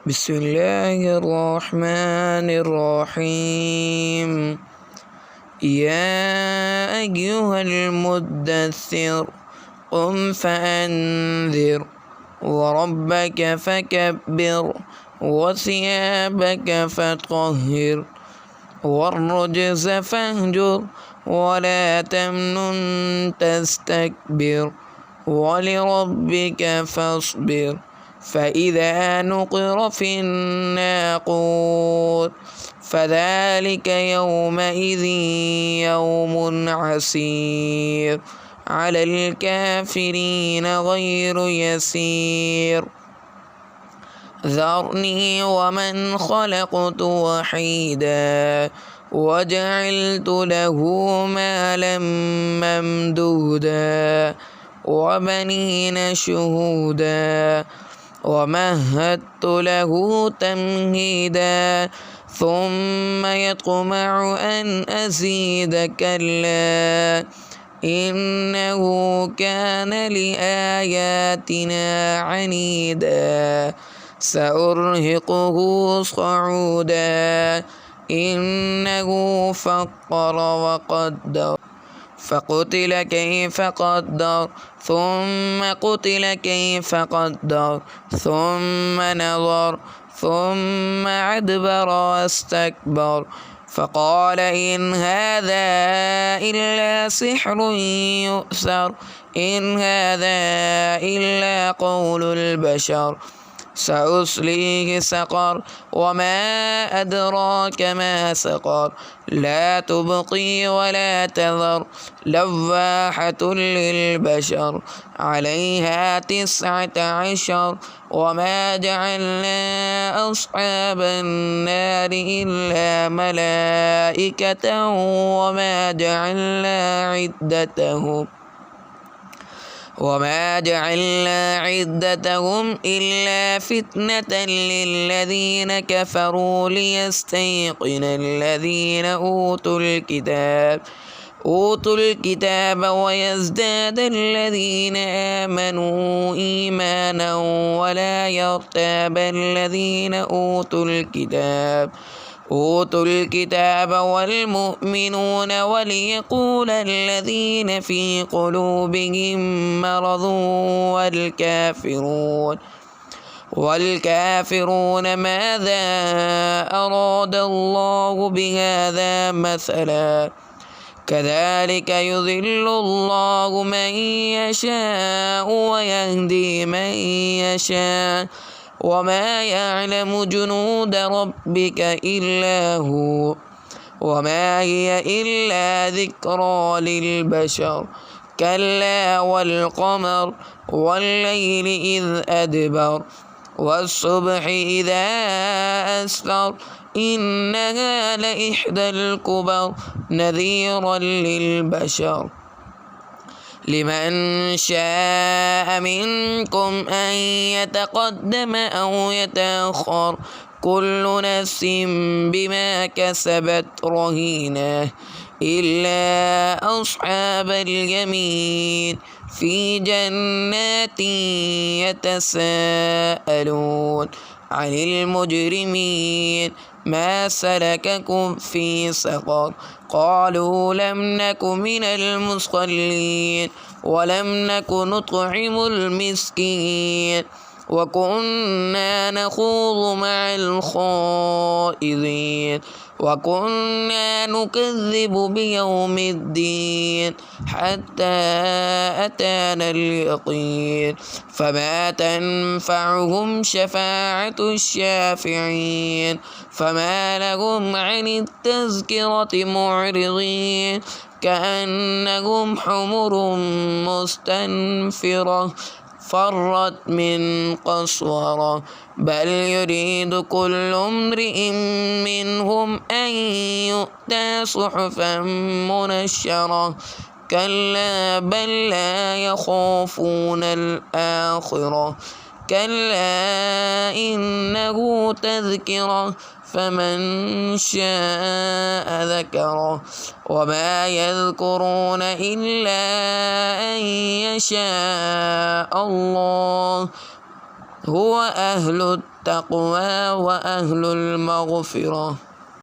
بسم الله الرحمن الرحيم. يا أيها المدثر قم فأنذر وربك فكبر وثيابك فطهر والرجز فاهجر ولا تمنن تستكبر ولربك فاصبر فإذا نقر في الناقور فذلك يومئذ يوم عسير على الكافرين غير يسير. ذرني ومن خلقت وحيدا وجعلت له مالا ممدودا وبنين شهودا ومهدت له تمهيدا ثم يطمع أن أزيد كلا إنه كان لآياتنا عنيدا سأرهقه صعودا إنه فكر وقدر فقتل كيف قدر ثم قتل كيف قدر ثم نظر ثم أدبر واستكبر فقال إن هذا إلا سحر يؤثر إن هذا إلا قول البشر سأصليه سقر وما أدراك ما سقر لا تبقي ولا تذر لواحة للبشر عليها 19 وما جعلنا أصحاب النار إلا ملائكة وما جعلنا عدتهم إلا فتنة للذين كفروا ليستيقن الذين أوتوا الكتاب ويزداد الذين آمنوا إيمانا ولا يرتاب الذين أوتوا الكتاب والمؤمنون وليقول الذين في قلوبهم مرض والكافرون ماذا أراد الله بهذا مثلا كذلك يضل الله من يشاء ويهدي من يشاء وما يعلم جنود ربك إلا هو وما هي إلا ذكرى للبشر كلا والقمر والليل إذ أدبر والصبح إذا أسفر إنها لإحدى الكبر نذيرا للبشر لمن شاء منكم أن يتقدم أو يتأخر كل نفس بما كسبت رهينة إلا أصحاب اليمين في جنات يتساءلون عن المجرمين ما سلككم في سقر قالوا لم نك من المصلين ولم نك نطعم المسكين وكنا نخوض مع الخائضين وكنا نكذب بيوم الدين حتى أتانا اليقين فما تنفعهم شفاعة الشافعين فما لهم عن التذكرة معرضين كأنهم حمر مستنفرة فرت من قسورة بل يريد كل امرئ منهم أن يؤتى صحفا منشرة كلا بل لا يخافون الآخرة كلا إنه تذكرة فمن شاء ذكره وما يذكرون إلا أن يشاء الله هو أهل التقوى وأهل المغفرة.